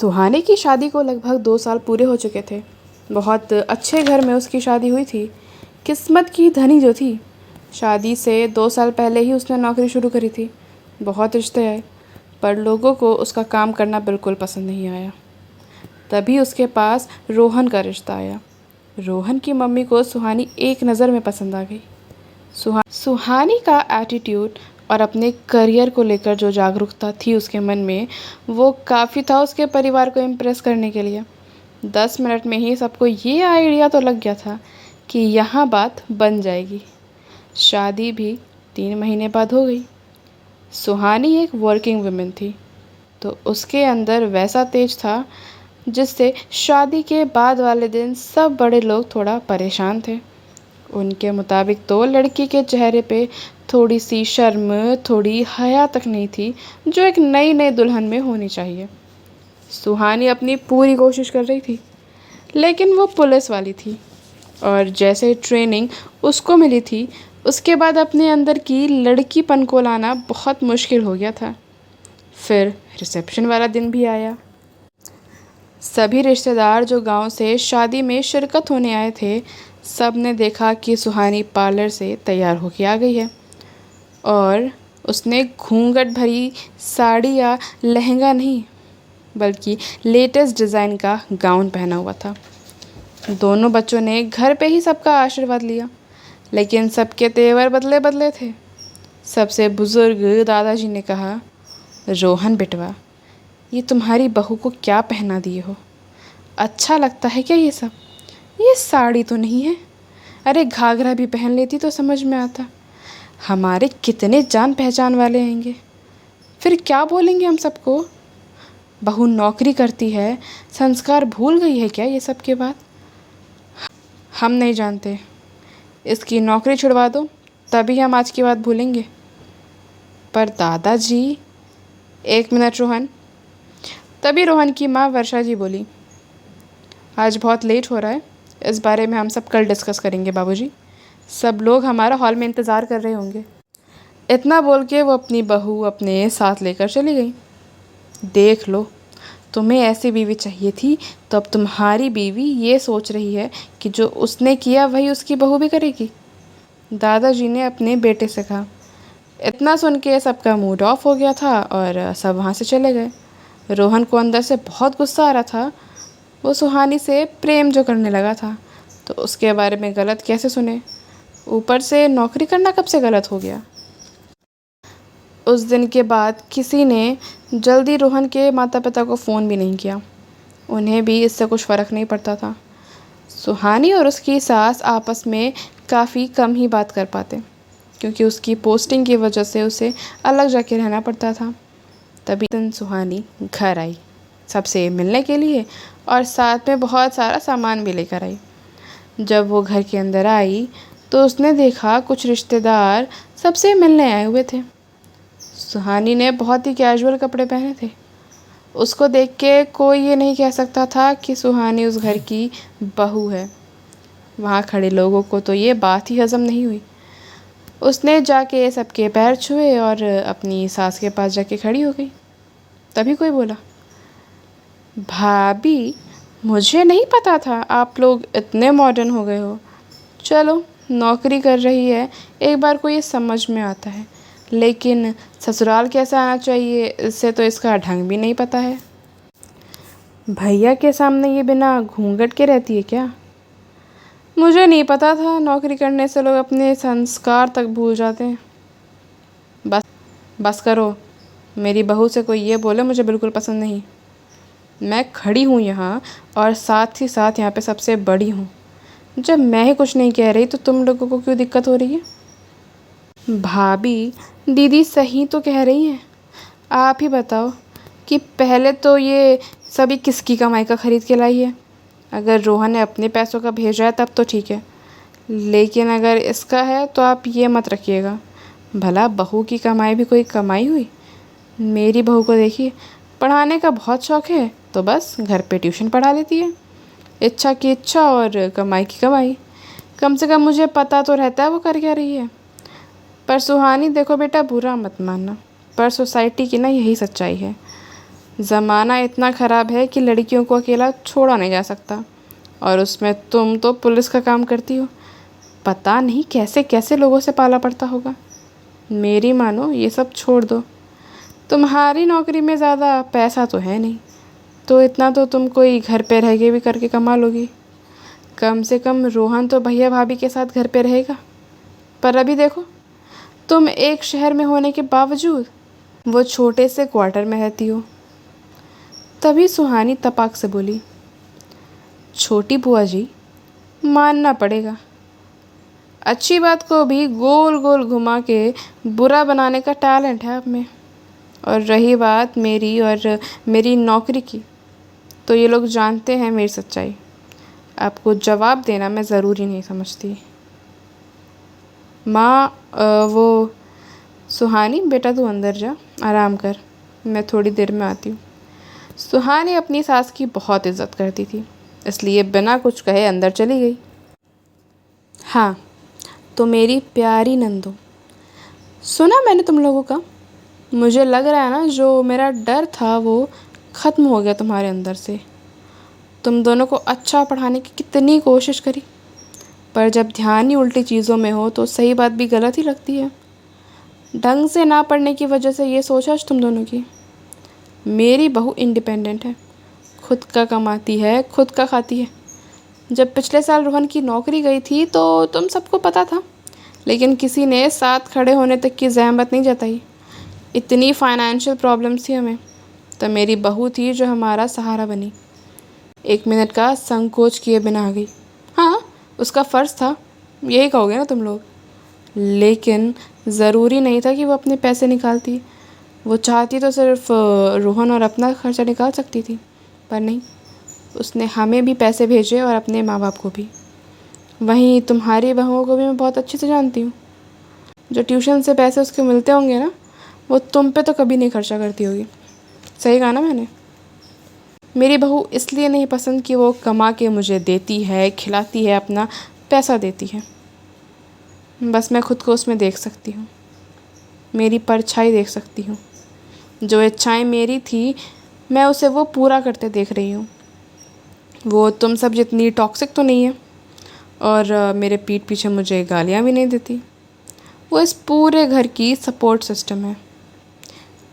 सुहानी की शादी को लगभग 2 साल पूरे हो चुके थे। बहुत अच्छे घर में उसकी शादी हुई थी। किस्मत की धनी जो थी। शादी से 2 साल पहले ही उसने नौकरी शुरू करी थी। बहुत रिश्ते आए, पर लोगों को उसका काम करना बिल्कुल पसंद नहीं आया। तभी उसके पास रोहन का रिश्ता आया। रोहन की मम्मी को सुहानी एक नज़र में पसंद आ गई। सुहानी का एटीट्यूड और अपने करियर को लेकर जो जागरूकता थी उसके मन में, वो काफ़ी था उसके परिवार को इम्प्रेस करने के लिए। 10 मिनट में ही सबको ये आइडिया तो लग गया था कि यहाँ बात बन जाएगी। शादी भी 3 महीने बाद हो गई। सुहानी एक वर्किंग वुमेन थी, तो उसके अंदर वैसा तेज था जिससे शादी के बाद वाले दिन सब बड़े लोग थोड़ा परेशान थे। उनके मुताबिक तो लड़की के चेहरे पे थोड़ी सी शर्म, थोड़ी हया तक नहीं थी, जो एक नई नई दुल्हन में होनी चाहिए। सुहानी अपनी पूरी कोशिश कर रही थी, लेकिन वो पुलिस वाली थी और जैसे ट्रेनिंग उसको मिली थी, उसके बाद अपने अंदर की लड़कीपन को लाना बहुत मुश्किल हो गया था। फिर रिसेप्शन वाला दिन भी आया। सभी रिश्तेदार जो गांव से शादी में शिरकत होने आए थे, सब ने देखा कि सुहानी पार्लर से तैयार होके आ गई है और उसने घूंघट भरी साड़ी या लहंगा नहीं, बल्कि लेटेस्ट डिज़ाइन का गाउन पहना हुआ था। दोनों बच्चों ने घर पे ही सबका आशीर्वाद लिया, लेकिन सबके तेवर बदले बदले थे। सबसे बुज़ुर्ग दादाजी ने कहा, रोहन बेटवा, ये तुम्हारी बहू को क्या पहना दिए हो? अच्छा लगता है क्या ये सब? ये साड़ी तो नहीं है। अरे घाघरा भी पहन लेती तो समझ में आता। हमारे कितने जान पहचान वाले आएंगे, फिर क्या बोलेंगे हम सबको? बहू नौकरी करती है, संस्कार भूल गई है क्या ये सब के बाद? हम नहीं जानते। इसकी नौकरी छुड़वा दो, तभी हम आज की बात भूलेंगे। पर दादाजी, 1 मिनट रोहन। तभी रोहन की माँ वर्षा जी बोली, आज बहुत लेट हो रहा है, इस बारे में हम सब कल डिस्कस करेंगे बाबूजी। सब लोग हमारा हॉल में इंतज़ार कर रहे होंगे। इतना बोल के वो अपनी बहू अपने साथ लेकर चली गई। देख लो, तुम्हें ऐसी बीवी चाहिए थी, तो अब तुम्हारी बीवी ये सोच रही है कि जो उसने किया वही उसकी बहू भी करेगी। दादाजी ने अपने बेटे से कहा। इतना सुन के सबका मूड ऑफ हो गया था और सब वहाँ से चले गए। रोहन को अंदर से बहुत गुस्सा आ रहा था। वो सुहानी से प्रेम जो करने लगा था, तो उसके बारे में गलत कैसे सुने? ऊपर से नौकरी करना कब से गलत हो गया? उस दिन के बाद किसी ने जल्दी रोहन के माता पिता को फ़ोन भी नहीं किया। उन्हें भी इससे कुछ फ़र्क नहीं पड़ता था। सुहानी और उसकी सास आपस में काफ़ी कम ही बात कर पाते, क्योंकि उसकी पोस्टिंग की वजह से उसे अलग जाके रहना पड़ता था। तभी दिन सुहानी घर आई, सबसे मिलने के लिए, और साथ में बहुत सारा सामान भी लेकर आई। जब वो घर के अंदर आई तो उसने देखा कुछ रिश्तेदार सबसे मिलने आए हुए थे। सुहानी ने बहुत ही कैजुअल कपड़े पहने थे। उसको देख के कोई ये नहीं कह सकता था कि सुहानी उस घर की बहू है। वहाँ खड़े लोगों को तो ये बात ही हज़म नहीं हुई। उसने जाके सबके पैर छुए और अपनी सास के पास जाके खड़ी हो गई। तभी कोई बोला, भाभी, मुझे नहीं पता था आप लोग इतने मॉडर्न हो गए हो। चलो, नौकरी कर रही है, एक बार को ये समझ में आता है, लेकिन ससुराल कैसा आना चाहिए इससे तो इसका ढंग भी नहीं पता है। भैया के सामने ये बिना घूंघट के रहती है क्या? मुझे नहीं पता था नौकरी करने से लोग अपने संस्कार तक भूल जाते हैं। बस बस करो, मेरी बहू से कोई ये बोले मुझे बिल्कुल पसंद नहीं। मैं खड़ी हूँ यहाँ और साथ ही साथ यहाँ पे सबसे बड़ी हूँ। जब मैं ही कुछ नहीं कह रही तो तुम लोगों को क्यों दिक्कत हो रही है? भाभी, दीदी सही तो कह रही हैं। आप ही बताओ कि पहले तो ये सभी किसकी कमाई का ख़रीद के लाई है? अगर रोहन ने अपने पैसों का भेजा है तब तो ठीक है, लेकिन अगर इसका है तो आप ये मत रखिएगा। भला बहू की कमाई भी कोई कमाई हुई? मेरी बहू को देखिए, पढ़ाने का बहुत शौक़ है तो बस घर पे ट्यूशन पढ़ा लेती है। इच्छा की इच्छा और कमाई की कमाई। कम से कम मुझे पता तो रहता है वो कर क्या रही है। पर सुहानी देखो बेटा, बुरा मत मानना, पर सोसाइटी की ना यही सच्चाई है। ज़माना इतना ख़राब है कि लड़कियों को अकेला छोड़ा नहीं जा सकता, और उसमें तुम तो पुलिस का काम करती हो। पता नहीं कैसे कैसे लोगों से पाला पड़ता होगा। मेरी मानो ये सब छोड़ दो। तुम्हारी नौकरी में ज़्यादा पैसा तो है नहीं, तो इतना तो तुम कोई घर पे रह के भी करके कमा लोगी। कम से कम रोहन तो भैया भाभी के साथ घर पे रहेगा। पर अभी देखो, तुम एक शहर में होने के बावजूद वो छोटे से क्वार्टर में रहती हो। तभी सुहानी तपाक से बोली, छोटी बुआ जी, मानना पड़ेगा, अच्छी बात को भी गोल गोल घुमा के बुरा बनाने का टैलेंट है आप में। और रही बात मेरी और मेरी नौकरी की, तो ये लोग जानते हैं मेरी सच्चाई। आपको जवाब देना मैं ज़रूरी नहीं समझती। माँ, वो सुहानी बेटा तू अंदर जा, आराम कर, मैं थोड़ी देर में आती हूँ। सुहानी अपनी सास की बहुत इज्जत करती थी, इसलिए बिना कुछ कहे अंदर चली गई। हाँ, तो मेरी प्यारी नंदो, सुना मैंने तुम लोगों का। मुझे लग रहा है ना, जो मेरा डर था वो ख़त्म हो गया तुम्हारे अंदर से। तुम दोनों को अच्छा पढ़ाने की कितनी कोशिश करी, पर जब ध्यान ही उल्टी चीज़ों में हो तो सही बात भी गलत ही लगती है। ढंग से ना पढ़ने की वजह से ये सोचा तुम दोनों की। मेरी बहू इंडिपेंडेंट है, खुद का कमाती है, खुद का खाती है। जब पिछले साल रोहन की नौकरी गई थी तो तुम सबको पता था, लेकिन किसी ने साथ खड़े होने तक की ज़हमत नहीं जताई। इतनी फाइनेंशियल प्रॉब्लम्स थी हमें, तो मेरी बहू थी जो हमारा सहारा बनी। 1 मिनट का संकोच किए बिना आ गई। हाँ, उसका फ़र्ज़ था, यही कहोगे ना तुम लोग। लेकिन ज़रूरी नहीं था कि वो अपने पैसे निकालती। वो चाहती तो सिर्फ रोहन और अपना खर्चा निकाल सकती थी, पर नहीं, उसने हमें भी पैसे भेजे और अपने माँ बाप को भी। वहीं तुम्हारी बहुओं को भी मैं बहुत अच्छे से जानती हूँ। जो ट्यूशन से पैसे उसके मिलते होंगे ना, वो तुम पे तो कभी नहीं खर्चा करती होगी। सही कहा ना मैंने। मेरी बहू इसलिए नहीं पसंद कि वो कमा के मुझे देती है, खिलाती है, अपना पैसा देती है। बस मैं खुद को उसमें देख सकती हूँ, मेरी परछाई देख सकती हूँ। जो इच्छाएं मेरी थी, मैं उसे वो पूरा करते देख रही हूँ। वो तुम सब जितनी टॉक्सिक तो नहीं है, और मेरे पीठ पीछे मुझे गालियाँ भी नहीं देती। वो इस पूरे घर की सपोर्ट सिस्टम है।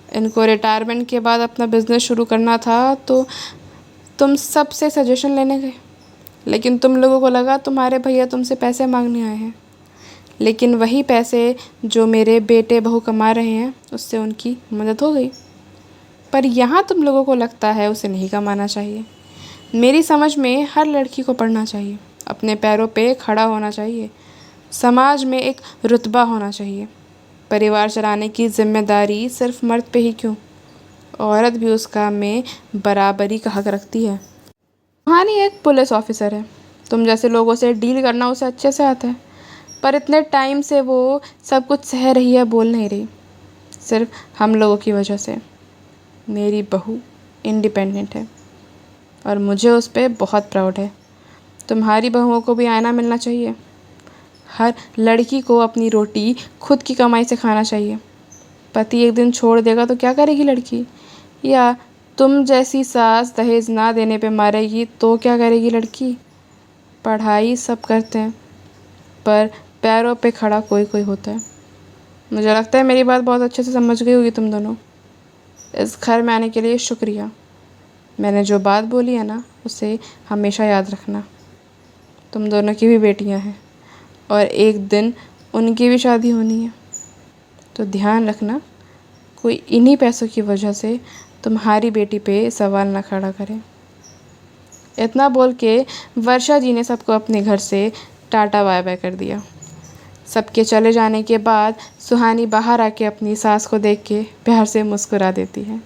इनको रिटायरमेंट के बाद अपना बिज़नेस शुरू करना था, तो तुम सब से सजेशन लेने गए, लेकिन तुम लोगों को लगा तुम्हारे भैया तुमसे पैसे मांगने आए हैं। लेकिन वही पैसे जो मेरे बेटे बहू कमा रहे हैं, उससे उनकी मदद हो गई। पर यहाँ तुम लोगों को लगता है उसे नहीं कमाना चाहिए। मेरी समझ में हर लड़की को पढ़ना चाहिए, अपने पैरों पे खड़ा होना चाहिए, समाज में एक रुतबा होना चाहिए। परिवार चलाने की जिम्मेदारी सिर्फ मर्द पे ही क्यों, औरत भी उस काम में बराबरी का हक रखती है। कहानी एक पुलिस ऑफिसर है, तुम जैसे लोगों से डील करना उसे अच्छे से आता है, पर इतने टाइम से वो सब कुछ सह रही है, बोल नहीं रही, सिर्फ हम लोगों की वजह से। मेरी बहू इंडिपेंडेंट है और मुझे उस पर बहुत प्राउड है। तुम्हारी बहुओं को भी आईना मिलना चाहिए। हर लड़की को अपनी रोटी खुद की कमाई से खाना चाहिए। पति एक दिन छोड़ देगा तो क्या करेगी लड़की? या तुम जैसी सास दहेज ना देने पे मारेगी तो क्या करेगी लड़की? पढ़ाई सब करते हैं, पर पैरों पे खड़ा कोई कोई होता है। मुझे लगता है मेरी बात बहुत अच्छे से समझ गई होगी तुम दोनों। इस घर में आने के लिए शुक्रिया। मैंने जो बात बोली है ना, उसे हमेशा याद रखना। तुम दोनों की भी बेटियां हैं और एक दिन उनकी भी शादी होनी है, तो ध्यान रखना कोई इन्हीं पैसों की वजह से तुम्हारी बेटी पे सवाल ना खड़ा करे। इतना बोल के वर्षा जी ने सबको अपने घर से टाटा बाय बाय कर दिया। सबके चले जाने के बाद सुहानी बाहर आके अपनी सास को देख के प्यार से मुस्कुरा देती है।